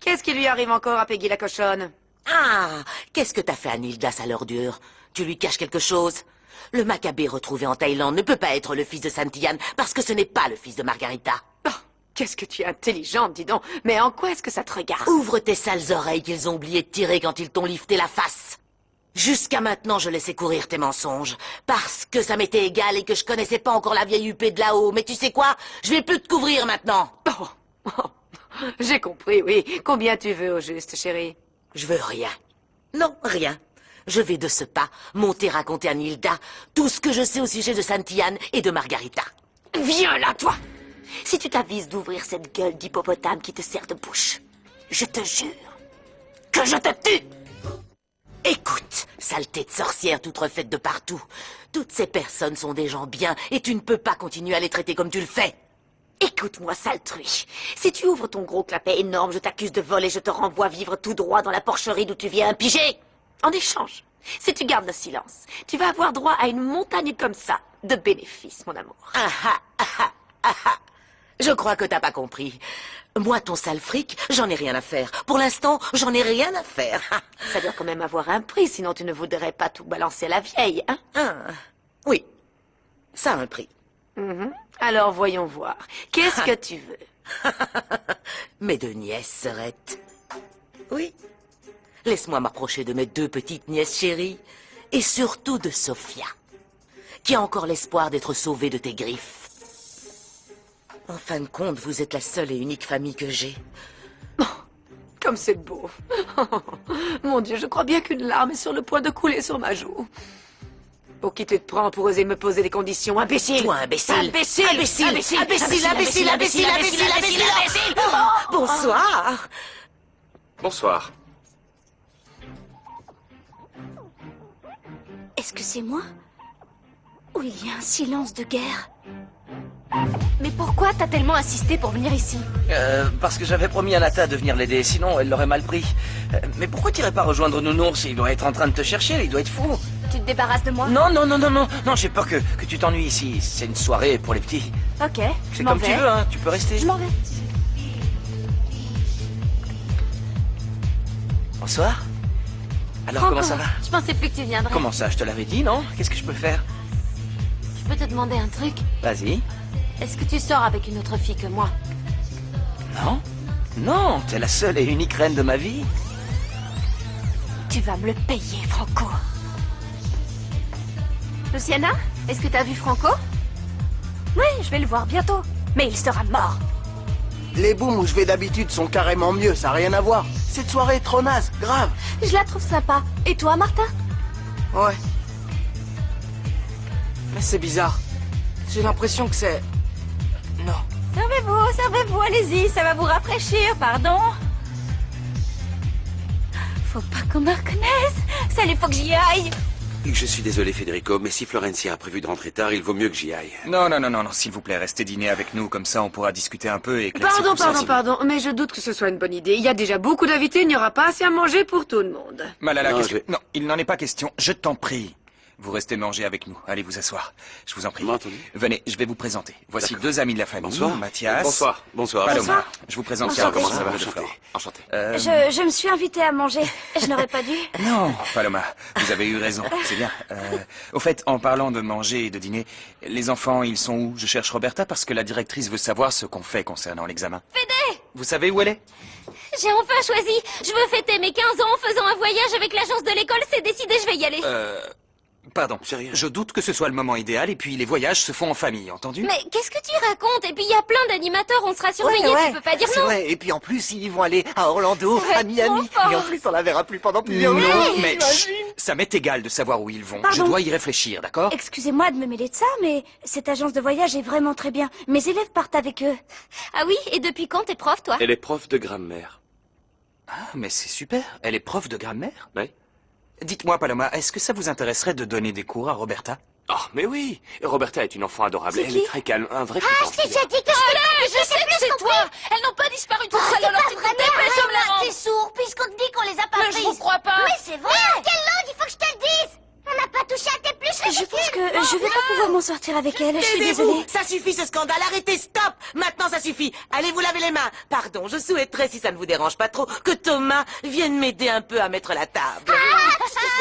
Qu'est-ce qui lui arrive encore à Peggy la cochonne? Ah, qu'est-ce que t'as fait à Nilda, sa l'ordure? Tu lui caches quelque chose? Le Maccabée retrouvé en Thaïlande ne peut pas être le fils de Santillane parce que ce n'est pas le fils de Margarita. Oh, qu'est-ce que tu es intelligente, dis donc. Mais en quoi est-ce que ça te regarde? Ouvre tes sales oreilles qu'ils ont oublié de tirer quand ils t'ont lifté la face. Jusqu'à maintenant, je laissais courir tes mensonges. Parce que ça m'était égal et que je connaissais pas encore la vieille huppée de là-haut. Mais tu sais quoi? Je vais plus te couvrir maintenant. J'ai compris, oui. Combien tu veux au juste, chérie? Je veux rien. Non, rien. Je vais de ce pas monter raconter à Nilda tout ce que je sais au sujet de Santillane et de Margarita. Viens là, toi. Si tu t'avises d'ouvrir cette gueule d'hippopotame qui te sert de bouche, je te jure que je te tue. Écoute, saleté de sorcière toute refaite de partout. Toutes ces personnes sont des gens bien et tu ne peux pas continuer à les traiter comme tu le fais. Écoute-moi, sale truie. Si tu ouvres ton gros clapet énorme, je t'accuse de vol et je te renvoie vivre tout droit dans la porcherie d'où tu viens piger. En échange, si tu gardes le silence, tu vas avoir droit à une montagne comme ça de bénéfices, mon amour. Je crois que t'as pas compris. Moi, ton sale fric, j'en ai rien à faire. Pour l'instant, j'en ai rien à faire. Ça doit quand même avoir un prix, sinon tu ne voudrais pas tout balancer à la vieille, hein? Oui, ça a un prix. Alors voyons voir. Qu'est-ce que tu veux? Mes 2 nièces seraient... Oui. Laisse-moi m'approcher de mes 2 petites nièces chéries. Et surtout de Sophia, qui a encore l'espoir d'être sauvée de tes griffes. En fin de compte, vous êtes la seule et unique famille que j'ai. Comme c'est beau. Mon Dieu, je crois bien qu'une larme est sur le point de couler sur ma joue. Pour qui tu te prends pour oser me poser des conditions, imbécile? Toi, imbécile! Imbécile! Imbécile! Imbécile! Imbécile! Imbécile! Imbécile! Imbécile! Imbécile! Bonsoir! Bonsoir. Est-ce que c'est moi? Ou il y a un silence de guerre? Mais pourquoi t'as tellement insisté pour venir ici? Parce que j'avais promis à Nata de venir l'aider, sinon elle l'aurait mal pris. Mais pourquoi t'irais pas rejoindre Nounours? Il doit être en train de te chercher, il doit être fou. Tu te débarrasses de moi? Non, j'ai peur que tu t'ennuies ici. C'est une soirée pour les petits. Ok, C'est comme tu veux, hein, tu peux rester. Je m'en vais. Bonsoir. Alors Franco, comment ça va? Je pensais plus que tu viendrais. Comment ça, je te l'avais dit, non? Qu'est-ce que je peux faire? Je peux te demander un truc? Vas-y. Est-ce que tu sors avec une autre fille que moi? Non? Non, t'es la seule et unique reine de ma vie. Tu vas me le payer, Franco. Luciana, est-ce que t'as vu Franco? Oui, je vais le voir bientôt. Mais il sera mort. Les booms où je vais d'habitude sont carrément mieux, ça n'a rien à voir. Cette soirée est trop naze, grave. Je la trouve sympa. Et toi, Martin? Ouais. Mais c'est bizarre. J'ai l'impression que c'est... Non. Servez-vous, allez-y, ça va vous rafraîchir, pardon. Faut pas qu'on me reconnaisse. Salut, faut que j'y aille. Je suis désolé, Federico, mais si Florencia a prévu de rentrer tard, il vaut mieux que j'y aille. Non, s'il vous plaît, restez dîner avec nous, comme ça on pourra discuter un peu et éclaircir tout ça. Pardon, mais je doute que ce soit une bonne idée. Il y a déjà beaucoup d'invités, il n'y aura pas assez à manger pour tout le monde. Malala, non, il n'en est pas question, je t'en prie. Vous restez manger avec nous. Allez vous asseoir. Je vous en prie. Venez, je vais vous présenter. Voici 2 amis de la famille. Bonsoir. Mathias. Bonsoir. Paloma. Bonsoir. Je vous présente Enchanté. comment ça va de Flore. Enchanté. Je me suis invitée à manger. Je n'aurais pas dû. Non, Paloma, vous avez eu raison. C'est bien. Au fait, en parlant de manger et de dîner, les enfants, ils sont où? Je cherche Roberta parce que la directrice veut savoir ce qu'on fait concernant l'examen. Fédé! Vous savez où elle est? J'ai enfin choisi. Je veux fêter mes 15 ans en faisant un voyage avec l'agence de l'école. C'est décidé, je vais y aller. Pardon, je doute que ce soit le moment idéal et puis les voyages se font en famille, entendu? Mais qu'est-ce que tu racontes? Et puis il y a plein d'animateurs, on sera surveillés, tu peux pas dire c'est non. vrai. Et puis en plus, ils vont aller à Orlando, à Miami. trop fort. Et en plus, on la verra plus pendant plusieurs Non, jours. mais chut, ça m'est égal de savoir où ils vont. Pardon. Je dois y réfléchir, d'accord? Excusez-moi de me mêler de ça, mais cette agence de voyage est vraiment très bien. Mes élèves partent avec eux. Ah oui? Et depuis quand t'es prof, toi? Elle est prof de grammaire. Ah, mais c'est super. Elle est prof de grammaire? Oui. Dites-moi, Paloma, est-ce que ça vous intéresserait de donner des cours à Roberta? Oh, mais oui. Roberta est une enfant adorable. C'est Elle qui? est très calme, un vrai Ah, je t'ai déjà dit que Je sais que c'est toi! Elles n'ont pas disparu tout seul, alors tu te dépêches de me la rendre! T'es sourd, puisqu'on te dit qu'on les a pas Mais prises. je vous crois pas! Mais c'est vrai. Quelle langue, il faut que je te le dise. On n'a pas touché à tes plus Je pense que je vais pas pouvoir m'en sortir avec elle. Je suis Taisez-vous! désolée. Ça suffit ce scandale, arrêtez, stop! Maintenant ça suffit! Allez vous laver les mains! Pardon, je souhaiterais, si ça ne vous dérange pas trop, que Thomas vienne m'aider un peu à mettre la table.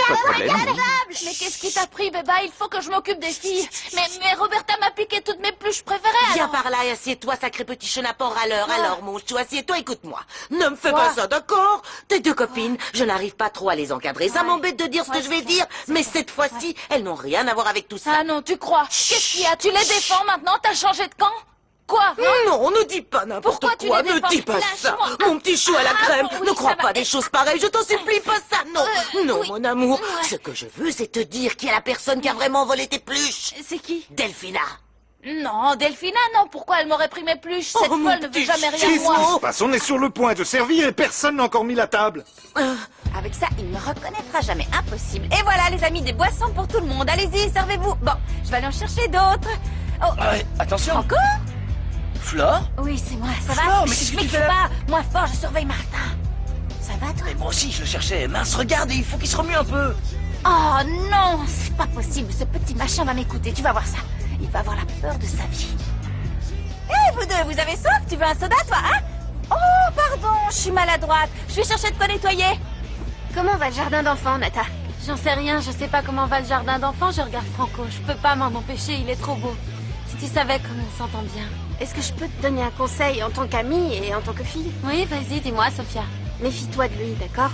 Pas de problème. Mais qu'est-ce qui t'a pris, Béba? Il faut que je m'occupe des filles. Mais Roberta m'a piqué toutes mes pluches préférées, Viens alors. par là et assieds-toi, sacré petit chenapan râleur. Alors, mon chou, assieds-toi, écoute-moi. Ne me fais pas ça, d'accord? Tes 2 copines, je n'arrive pas trop à les encadrer. Ça m'embête de dire ce que je vais dire, mais cette fois-ci, elles n'ont rien à voir avec tout ça. Ah non, tu crois? Qu'est-ce qu'il y a? Tu les défends maintenant? T'as changé de camp? Quoi? Non, ne dis pas n'importe Pourquoi tu quoi, les ne défends? dis pas ça. Lâche-moi. Mon petit chou à la crème, oui, ne crois ça va. pas des choses pareilles, je t'en supplie, pas ça, non. Non, oui. mon amour, Ouais. ce que je veux, c'est te dire qui est la personne qui a vraiment volé tes pluches. C'est qui? Delphina. Non, Delphina, non. Pourquoi elle m'aurait pris mes pluches? Cette mon folle ne veut petit jamais rien Gizmo. de moi. On est sur le point de servir et personne n'a encore mis la table. Avec ça, il me reconnaîtra jamais. Impossible. Et voilà, les amis, des boissons pour tout le monde. Allez-y, servez-vous. Bon, je vais aller en chercher d'autres. Oh, Attention! Franco? Flore? Oui, c'est moi, ça va? Flore, mais qu'est-ce que tu fais là? Pas, moi fort, je surveille Martin. Ça va, toi? Mais moi aussi, je le cherchais. Mince, regarde, il faut qu'il se remue un peu. Oh non, c'est pas possible, ce petit machin va m'écouter, tu vas voir ça. Il va avoir la peur de sa vie. Hé, vous deux, vous avez soif? Tu veux un soda, toi, hein? Oh, pardon, je suis maladroite. Je vais chercher de quoi nettoyer. Comment va le jardin d'enfants, Nata? J'en sais rien, je sais pas comment va le jardin d'enfants, je regarde Franco. Je peux pas m'en empêcher, il est trop beau. Si tu savais comme on s'entend bien. Est-ce que je peux te donner un conseil en tant qu'amie et en tant que fille? Oui, vas-y, dis-moi, Sophia. Méfie-toi de lui, d'accord?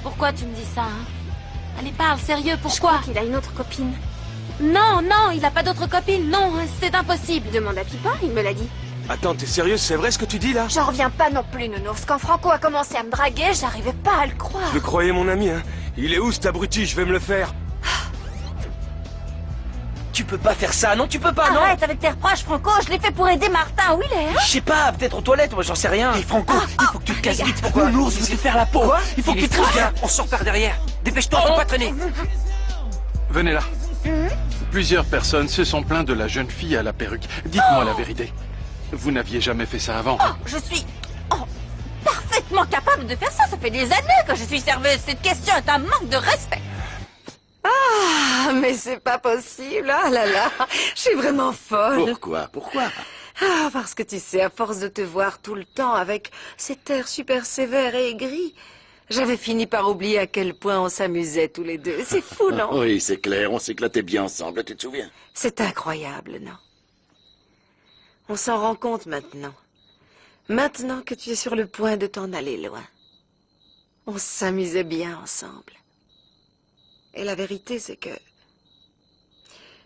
Pourquoi tu me dis ça, hein? Allez, parle, sérieux, pourquoi? Je crois qu'il a une autre copine. Non, non, il a pas d'autre copine, non, c'est impossible. Demande à Pipin, il me l'a dit. Attends, t'es sérieuse? C'est vrai ce que tu dis, là? J'en reviens pas non plus, Nounours. Quand Franco a commencé à me draguer, j'arrivais pas à le croire. Je le croyais, mon ami, hein. Il est où, cet abruti? Je vais me le faire. Tu peux pas faire ça, non, tu peux pas, non? Arrête avec tes reproches, Franco, je l'ai fait pour aider Martin, où il est, hein? Je sais pas, peut-être aux toilettes, moi j'en sais rien. Hé, Franco, il faut que tu te casses vite. Pourquoi? Nounours veut te faire la peau. Quoi? Il faut que tu te casses. On sort par derrière. Dépêche-toi, faut pas traîner. Venez là. Plusieurs personnes se sont plaints de la jeune fille à la perruque. Dites-moi la vérité. Vous n'aviez jamais fait ça avant? Oh, je suis parfaitement capable de faire ça. Ça fait des années que je suis serveuse. Cette question est un manque de respect. Ah, mais c'est pas possible. Ah là là, je suis vraiment folle. Pourquoi? Ah, parce que tu sais, à force de te voir tout le temps avec cet air super sévère et aigri, j'avais fini par oublier à quel point on s'amusait tous les deux. C'est fou, non? Oui, c'est clair, on s'éclatait bien ensemble, tu te souviens? C'est incroyable, non? On s'en rend compte maintenant. Maintenant que tu es sur le point de t'en aller loin. On s'amusait bien ensemble. Et la vérité, c'est que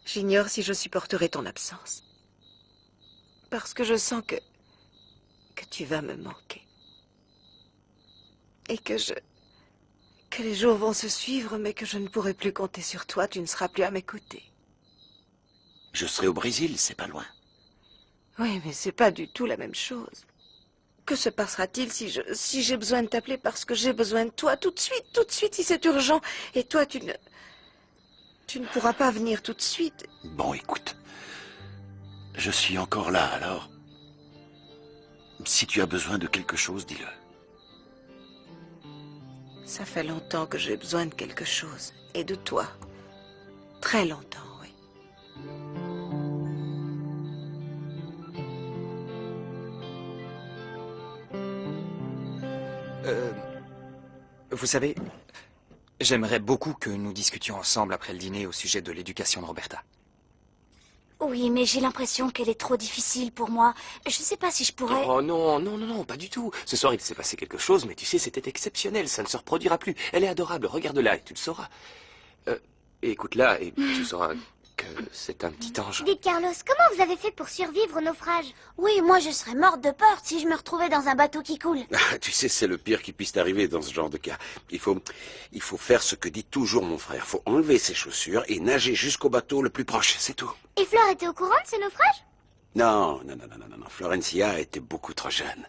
j'ignore si je supporterai ton absence. Parce que je sens que tu vas me manquer. Et que les jours vont se suivre, mais que je ne pourrai plus compter sur toi, tu ne seras plus à mes côtés. Je serai au Brésil, c'est pas loin. Oui, mais c'est pas du tout la même chose. Que se passera-t-il si j'ai besoin de t'appeler parce que j'ai besoin de toi tout de suite, si c'est urgent, et toi tu ne pourras pas venir tout de suite. Bon, écoute, je suis encore là, alors si tu as besoin de quelque chose, dis-le. Ça fait longtemps que j'ai besoin de quelque chose, et de toi. Très longtemps, oui. Vous savez, j'aimerais beaucoup que nous discutions ensemble après le dîner au sujet de l'éducation de Roberta. Oui, mais j'ai l'impression qu'elle est trop difficile pour moi. Je sais pas si je pourrais... Oh non, non, non, non, pas du tout. Ce soir, il s'est passé quelque chose, mais tu sais, c'était exceptionnel. Ça ne se reproduira plus. Elle est adorable. Regarde-la et tu le sauras. Écoute-la et tu sauras que c'est un petit ange. Dites, Carlos, comment vous avez fait pour survivre au naufrage? Oui, moi je serais morte de peur si je me retrouvais dans un bateau qui coule. Ah, tu sais, c'est le pire qui puisse t'arriver dans ce genre de cas. Il faut faire ce que dit toujours mon frère. Faut enlever ses chaussures et nager jusqu'au bateau le plus proche, c'est tout. Et Flore était au courant de ce naufrage? Non. Florencia était beaucoup trop jeune.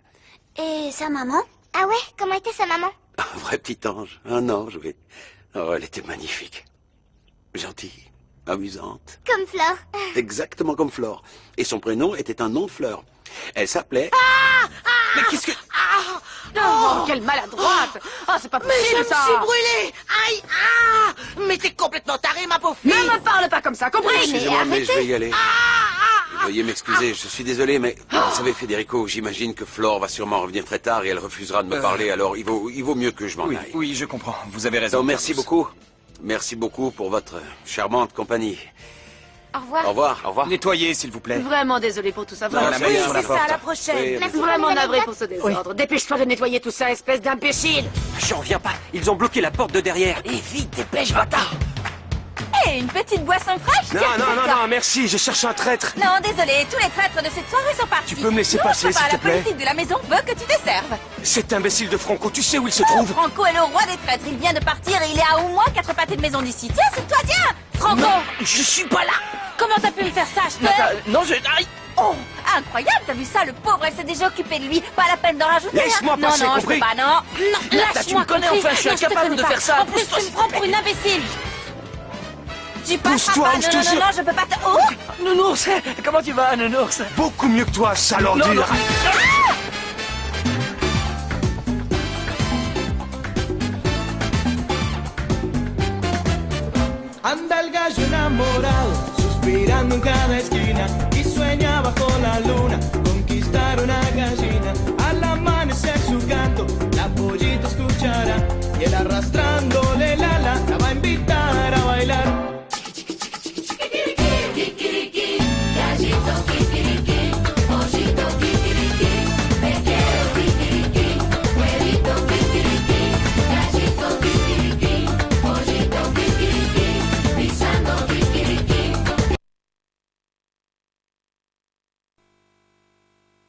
Et sa maman? Ah ouais, comment était sa maman? Un vrai petit ange, un ange, oui. Oh, elle était magnifique. Gentille, amusante. Comme Flore. Exactement comme Flore. Et son prénom était un nom de fleur. Elle s'appelait... Mais qu'est-ce que... Oh, quelle maladroite! Oh, c'est pas possible, Mais je ça! me suis brûlée! Aïe! Ah! Mais t'es complètement tarée, ma pauvre fille! Ne me parle pas comme ça, compris? Excusez-moi, mais je vais y aller. Veuillez m'excuser, je suis désolé, mais vous savez, Federico, j'imagine que Flore va sûrement revenir très tard et elle refusera de me parler, alors il vaut mieux que je m'en aille. Oui, je comprends. Vous avez raison. Donc, merci beaucoup. Merci beaucoup pour votre charmante compagnie. Au revoir. Au revoir. Au revoir. Nettoyez, s'il vous plaît. Vraiment désolé pour tout ça. Non, la Oui, main sur la c'est porte. ça, à la prochaine. Oui, Merci oui. vraiment navré pour ce désordre. Dépêche-toi de nettoyer tout ça, espèce d'imbécile. J'en reviens pas. Ils ont bloqué la porte de derrière. Et vite, dépêche, bâtard! Hé, une petite boisson fraîche? Non, merci, je cherche un traître. Non, désolé, tous les traîtres de cette soirée sont partis. Tu peux me laisser Nous, passer, on fera s'il te la plaît? politique de la maison veut que tu te serves. Cet imbécile de Franco, tu sais où il se trouve? Franco est le roi des traîtres, il vient de partir et il est à au moins 4 pâtés de maison d'ici. Tiens, c'est toi, tiens! Franco! Non, je suis pas là! Comment t'as pu me faire ça, je te... Non, Aïe! Oh, incroyable, t'as vu ça, le pauvre, elle s'est déjà occupée de lui. Pas la peine d'en rajouter. Laisse-moi hein. passer, non, compris? je peux pas, non. Non, Là, tu lâche-moi, me connais, compris? enfin, je suis Non, te incapable connais de pas. faire ça. En plus, tu me prends pour une imbécile. Tu passeras Pousse-toi, pas. ou je Non, te non, jure. non, non, je peux pas te... Oh! Nounours, comment tu vas, Nounours? Beaucoup mieux que toi, sale Non, non. ordure. Anda el gallo enamorado, suspirando en cada esquina y sueña bajo la luna conquistar una gallina. Al amanecer su canto, la pollita escuchará y él arrastra